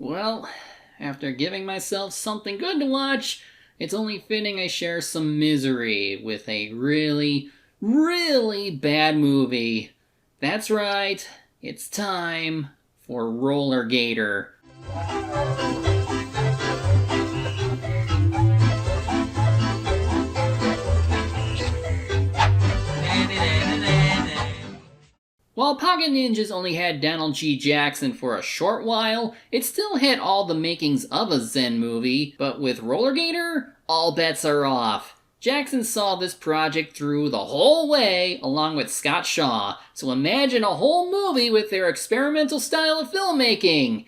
Well, after giving myself something good to watch, it's only fitting I share some misery with a really, really bad movie. That's right, it's time for Rollergator. While Pocket Ninjas only had Donald G. Jackson for a short while, it still had all the makings of a Zen movie, but with Rollergator, all bets are off. Jackson saw this project through the whole way, along with Scott Shaw, so imagine a whole movie with their experimental style of filmmaking.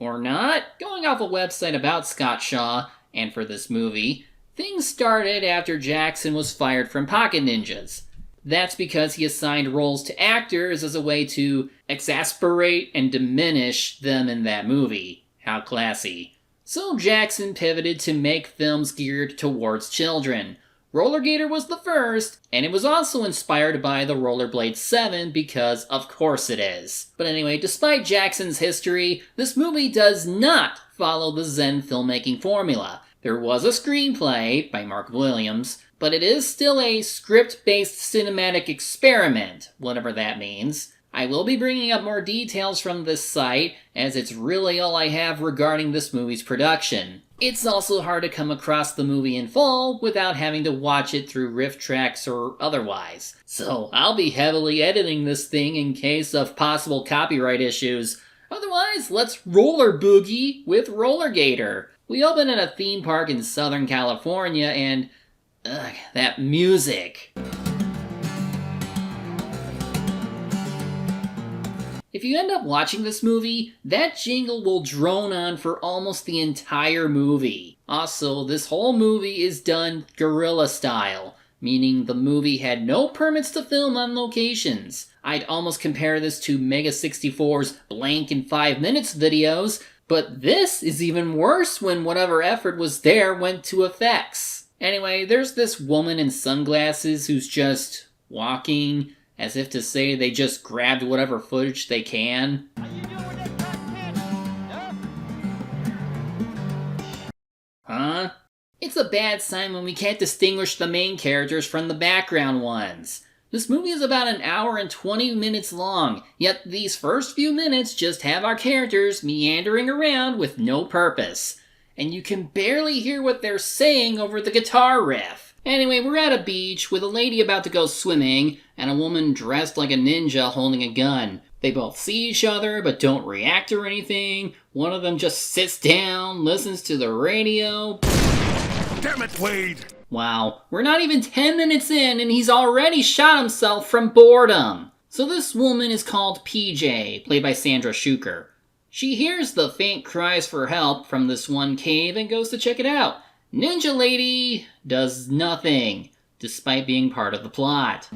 Or not. Going off a website about Scott Shaw, and for this movie, things started after Jackson was fired from Pocket Ninjas. That's because he assigned roles to actors as a way to exasperate and diminish them in that movie. How classy. So Jackson pivoted to make films geared towards children. Rollergator was the first, and it was also inspired by the Rollerblade 7 because of course it is. But anyway, despite Jackson's history, this movie does not follow the Zen filmmaking formula. There was a screenplay by Mark Williams, but it is still a script-based cinematic experiment, whatever that means. I will be bringing up more details from this site, as it's really all I have regarding this movie's production. It's also hard to come across the movie in full without having to watch it through riff tracks or otherwise. So I'll be heavily editing this thing in case of possible copyright issues. Otherwise, let's roller boogie with Rollergator. We open at a theme park in Southern California and... ugh, that music. If you end up watching this movie, that jingle will drone on for almost the entire movie. Also, this whole movie is done guerrilla style, meaning the movie had no permits to film on locations. I'd almost compare this to Mega 64's blank in 5 minutes videos, but this is even worse when whatever effort was there went to effects. Anyway, there's this woman in sunglasses who's just walking, as if to say they just grabbed whatever footage they can. How you doing with that Huh? It's a bad sign when we can't distinguish the main characters from the background ones. This movie is about an hour and 20 minutes long, yet these first few minutes just have our characters meandering around with no purpose. And you can barely hear what they're saying over the guitar riff. Anyway, we're at a beach with a lady about to go swimming and a woman dressed like a ninja holding a gun. They both see each other but don't react or anything. One of them just sits down, listens to the radio. Damn it, Wade! Wow, we're not even 10 minutes in and he's already shot himself from boredom. So this woman is called PJ, played by Sandra Schuker. She hears the faint cries for help from this one cave and goes to check it out. Ninja Lady does nothing, despite being part of the plot.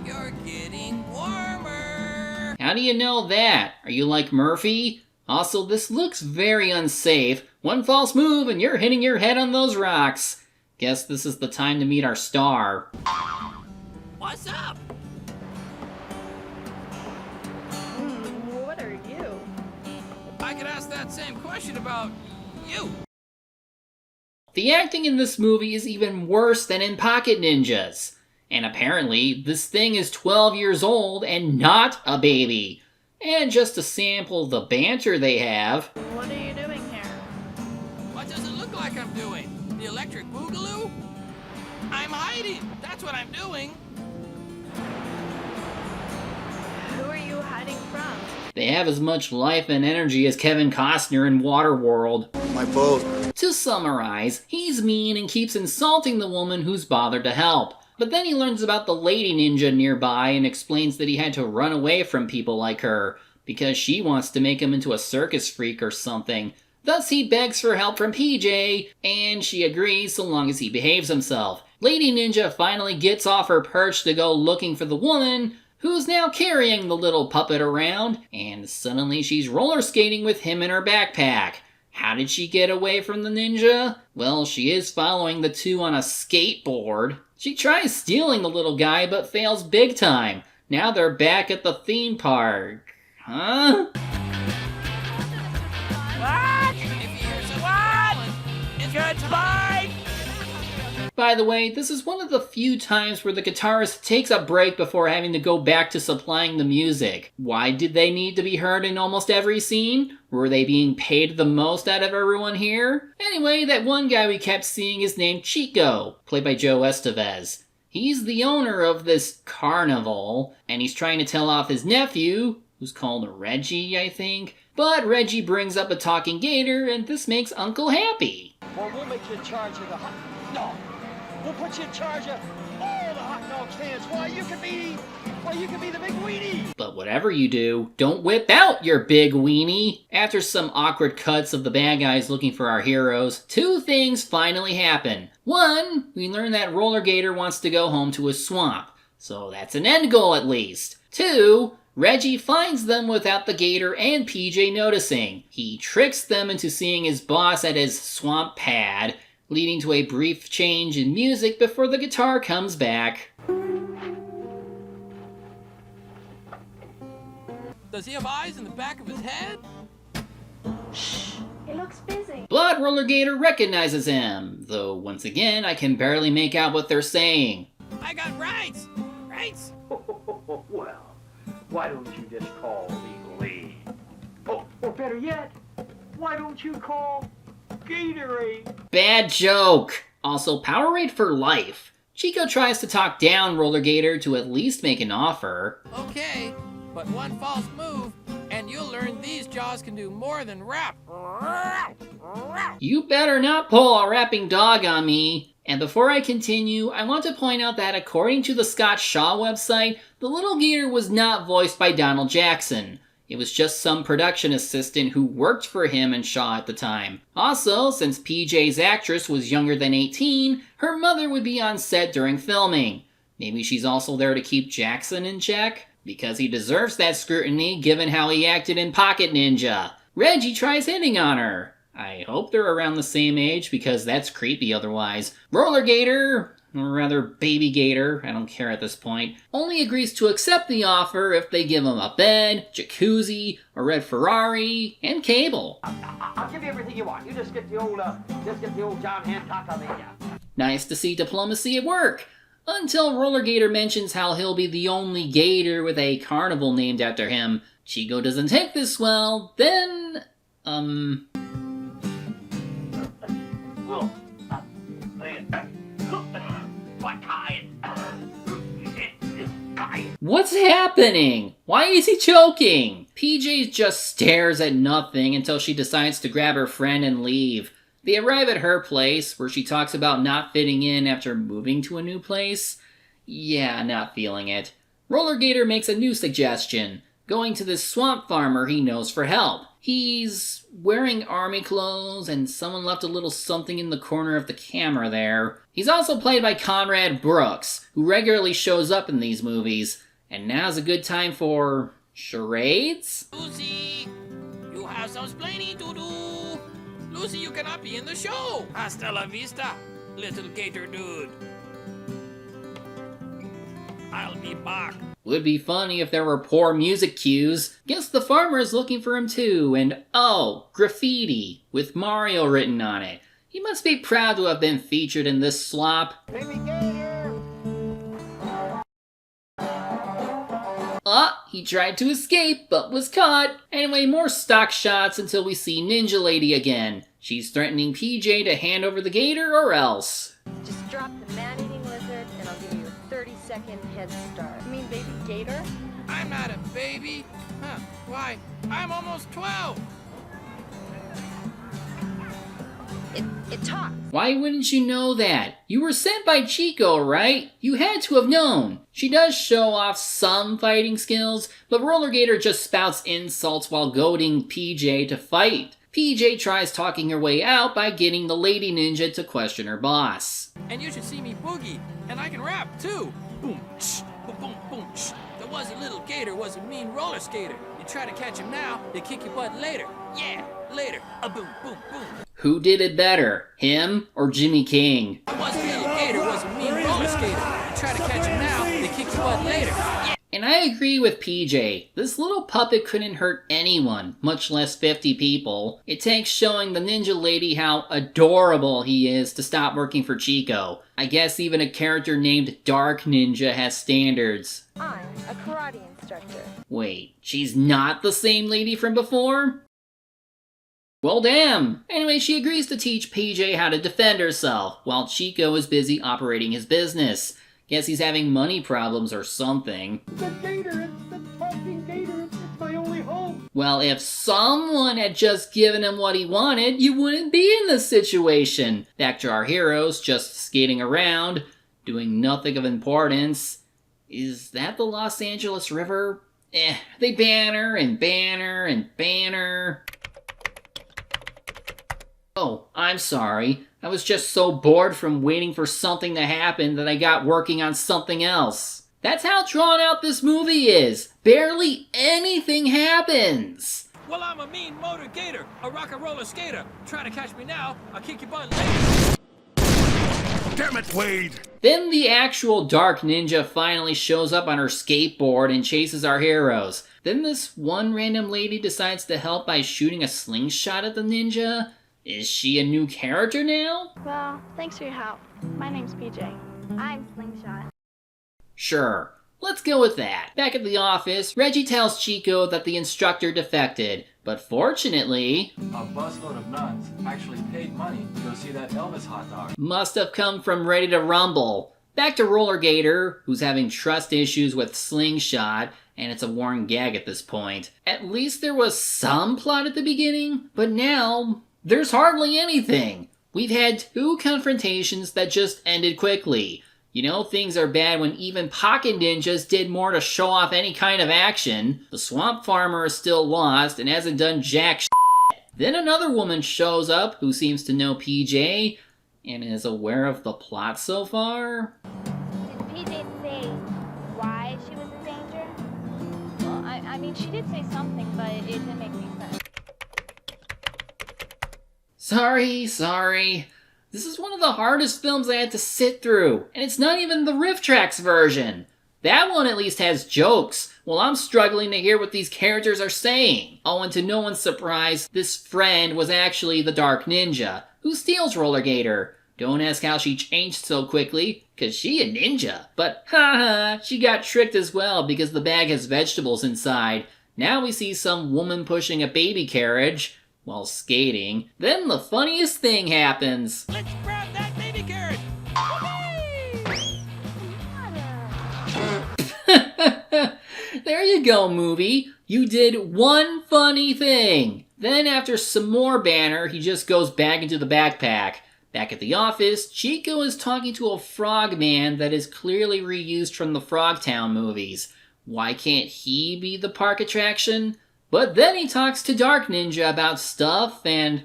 You're getting warmer! How do you know that? Are you like Murphy? Also, this looks very unsafe. One false move and you're hitting your head on those rocks. Guess this is the time to meet our star. What's up? What are you? I could ask that same question about you. The acting in this movie is even worse than in Pocket Ninjas. And apparently, this thing is 12 years old and not a baby. And just to sample the banter they have... What are you doing here? What does it look like I'm doing? The electric boogaloo? I'm hiding. That's what I'm doing. Who are you hiding from? They have as much life and energy as Kevin Costner in Waterworld. My boat. To summarize, he's mean and keeps insulting the woman who's bothered to help. But then he learns about the lady ninja nearby and explains that he had to run away from people like her, because she wants to make him into a circus freak or something. Thus he begs for help from PJ, and she agrees so long as he behaves himself. Lady Ninja finally gets off her perch to go looking for the woman, who's now carrying the little puppet around, and suddenly she's roller skating with him in her backpack. How did she get away from the ninja? Well, she is following the two on a skateboard. She tries stealing the little guy, but fails big time. Now they're back at the theme park. Huh? Ah! Goodbye! By the way, this is one of the few times where the guitarist takes a break before having to go back to supplying the music. Why did they need to be heard in almost every scene? Were they being paid the most out of everyone here? Anyway, that one guy we kept seeing is named Chico, played by Joe Estevez. He's the owner of this carnival, and he's trying to tell off his nephew, who's called Reggie, I think. But Reggie brings up a talking gator, and this makes Uncle happy. Well, we'll make you in charge of the hot dog. We'll put you in charge of all the hot dog stands. Why, you could be the big weenie. But whatever you do, don't whip out your big weenie. After some awkward cuts of the bad guys looking for our heroes, two things finally happen. One, we learn that Rollergator wants to go home to his swamp. So that's an end goal at least. Two, Reggie finds them without the gator and PJ noticing. He tricks them into seeing his boss at his swamp pad, leading to a brief change in music before the guitar comes back. Does he have eyes in the back of his head? He looks busy. But Rollergator recognizes him, though once again I can barely make out what they're saying. I got rights! Rights! Well, why don't you just call Legal Lee? Oh, or better yet, why don't you call Gatorade? Bad joke! Also, Powerade for life. Chico tries to talk down Rollergator to at least make an offer. Okay, but one false move, and you'll learn these jaws can do more than rap. You better not pull a rapping dog on me. And before I continue, I want to point out that according to the Scott Shaw website, the little gator was not voiced by Donald Jackson. It was just some production assistant who worked for him and Shaw at the time. Also, since PJ's actress was younger than 18, her mother would be on set during filming. Maybe she's also there to keep Jackson in check? Because he deserves that scrutiny given how he acted in Pocket Ninja. Reggie tries hitting on her. I hope they're around the same age because that's creepy otherwise. Rollergator, or rather Baby Gator, I don't care at this point, only agrees to accept the offer if they give him a bed, jacuzzi, a red Ferrari, and cable. I'll give you everything you want. You just get the old John Hancock on you. Nice to see diplomacy at work. Until Rollergator mentions how he'll be the only gator with a carnival named after him. Chico doesn't take this well, then... What's happening? Why is he choking? PJ just stares at nothing until she decides to grab her friend and leave. They arrive at her place, where she talks about not fitting in after moving to a new place. Yeah, not feeling it. Rollergator makes a new suggestion, going to this swamp farmer he knows for help. He's wearing army clothes, and someone left a little something in the corner of the camera there. He's also played by Conrad Brooks, who regularly shows up in these movies. And now's a good time for... charades? Lucy, you have some splaining to do. Lucy, you cannot be in the show. Hasta la vista, little gator dude. I'll be back. Would be funny if there were poor music cues. Guess the farmer is looking for him too, and oh, graffiti, with Mario written on it. He must be proud to have been featured in this slop. Baby Gator! He tried to escape, but was caught. Anyway, more stock shots until we see Ninja Lady again. She's threatening PJ to hand over the gator or else. Just drop the man-eating lizard and I'll give you a 30-second head start. You mean baby gator? I'm not a baby. Huh, why? I'm almost 12. It talks. Why wouldn't you know that? You were sent by Chico, right? You had to have known. She does show off some fighting skills, but Rollergator just spouts insults while goading PJ to fight. PJ tries talking her way out by getting the lady ninja to question her boss. And you should see me boogie, and I can rap too. Boom, tsh, boom, boom, boom, tsh. There was a little gator, was a mean roller skater. You try to catch him now, they kick your butt later. Yeah, later. A boom, boom, boom. Who did it better, him or Jimmy King? There was a little gator, was a mean roller skater. You try to catch him now, they kick your butt later. Yeah. And I agree with PJ. This little puppet couldn't hurt anyone, much less 50 people. It takes showing the ninja lady how adorable he is to stop working for Chico. I guess even a character named Dark Ninja has standards. I'm a karate instructor. Wait, she's not the same lady from before? Well, damn. Anyway, she agrees to teach PJ how to defend herself, while Chico is busy operating his business. Guess he's having money problems or something. The gator, it's the talking gator. It's my only hope. Well, if someone had just given him what he wanted, you wouldn't be in this situation. Back to our heroes, just skating around, doing nothing of importance. Is that the Los Angeles River? They banner and banner and banner. Oh, I'm sorry. I was just so bored from waiting for something to happen that I got working on something else. That's how drawn out this movie is. Barely anything happens. Well, I'm a mean motor gator, a rock and roller skater. Try to catch me now, I'll kick your butt later. Damn it, Wade! Then the actual Dark Ninja finally shows up on her skateboard and chases our heroes. Then this one random lady decides to help by shooting a slingshot at the ninja. Is she a new character now? Well, thanks for your help. My name's PJ. I'm Slingshot. Sure, let's go with that. Back at the office, Reggie tells Chico that the instructor defected, but fortunately, A busload of nuns actually paid money to go see that Elvis hot dog. must have come from Ready to Rumble. Back to Rollergator, who's having trust issues with Slingshot, and it's a worn gag at this point. At least there was some plot at the beginning, but now there's hardly anything. We've had 2 confrontations that just ended quickly. You know, things are bad when even pocket ninjas did more to show off any kind of action. The swamp farmer is still lost and hasn't done jack shit. Then another woman shows up who seems to know PJ and is aware of the plot so far. Did PJ say why she was in danger? Well, I mean, she did say something, but it didn't make any sense. Sorry. This is one of the hardest films I had to sit through, and it's not even the Riff Tracks version. That one at least has jokes, while I'm struggling to hear what these characters are saying. Oh, and to no one's surprise, this friend was actually the Dark Ninja, who steals Rollergator. Don't ask how she changed so quickly, cause she a ninja. But haha, she got tricked as well because the bag has vegetables inside. Now we see some woman pushing a baby carriage while skating. Then the funniest thing happens. Let's grab that baby carrot. There you go, movie. You did one funny thing. Then after some more banner, he just goes back into the backpack. Back at the office, Chico is talking to a frog man that is clearly reused from the Frogtown movies. Why can't he be the park attraction? But then he talks to Dark Ninja about stuff and...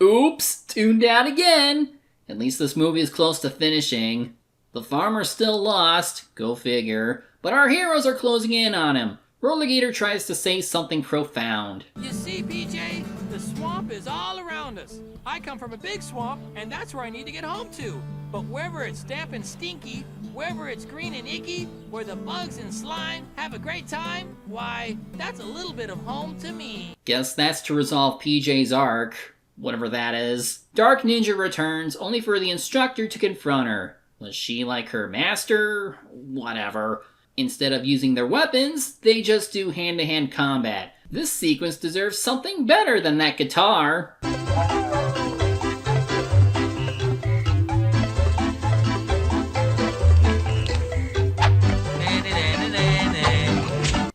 Oops, tuned out again. At least this movie is close to finishing. The farmer's still lost, go figure, but our heroes are closing in on him. Rollergator tries to say something profound. You see, PJ, the swamp is all around us. I come from a big swamp, and that's where I need to get home to. But wherever it's damp and stinky, wherever it's green and icky, where the bugs and slime have a great time, why, that's a little bit of home to me. Guess that's to resolve PJ's arc, whatever that is. Dark Ninja returns, only for the instructor to confront her. Was she like her master? Whatever. Instead of using their weapons, they just do hand-to-hand combat. This sequence deserves something better than that guitar.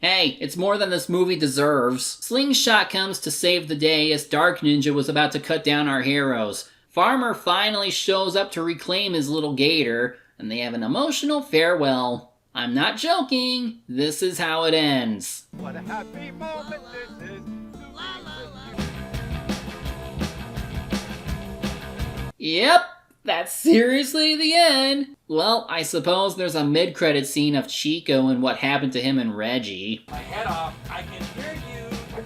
Hey, it's more than this movie deserves. Slingshot comes to save the day as Dark Ninja was about to cut down our heroes. Farmer finally shows up to reclaim his little gator, and they have an emotional farewell. I'm not joking, this is how it ends. What a happy moment this is. Yep, that's seriously the end. Well, I suppose there's a mid-credit scene of Chico and what happened to him and Reggie. My head off. I can hear you. I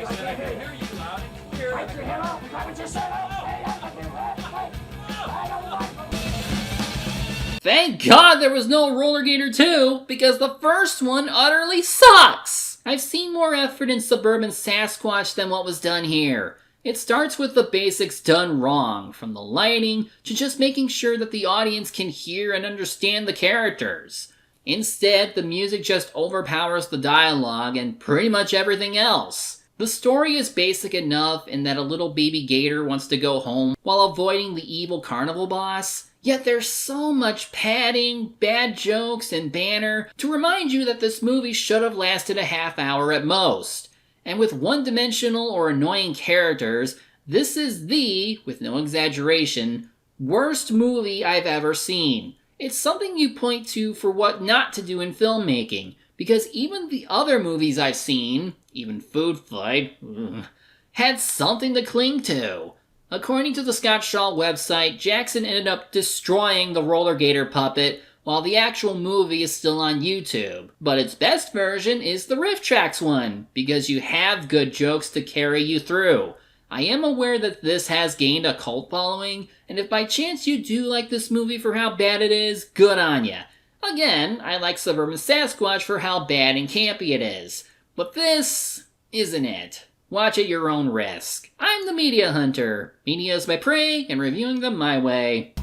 said I can hear you loud and clear. Take your head off, is that what you said? Hey, I can hear that. Hey, I don't like Thank God there was no Rollergator 2, because the first one utterly sucks! I've seen more effort in Suburban Sasquatch than what was done here. It starts with the basics done wrong, from the lighting to just making sure that the audience can hear and understand the characters. Instead, the music just overpowers the dialogue and pretty much everything else. The story is basic enough in that a little baby gator wants to go home while avoiding the evil carnival boss, yet there's so much padding, bad jokes, and banter to remind you that this movie should have lasted a half hour at most. And with one-dimensional or annoying characters, this is the, with no exaggeration, worst movie I've ever seen. It's something you point to for what not to do in filmmaking, because even the other movies I've seen, even Food Fight, had something to cling to. According to the Scott Shaw website, Jackson ended up destroying the Rollergator puppet, while the actual movie is still on YouTube. But its best version is the Riff Tracks one, because you have good jokes to carry you through. I am aware that this has gained a cult following, and if by chance you do like this movie for how bad it is, good on ya. Again, I like Suburban Sasquatch for how bad and campy it is. But this isn't it. Watch at your own risk. I'm the Media Hunter. Media is my prey, and reviewing them my way.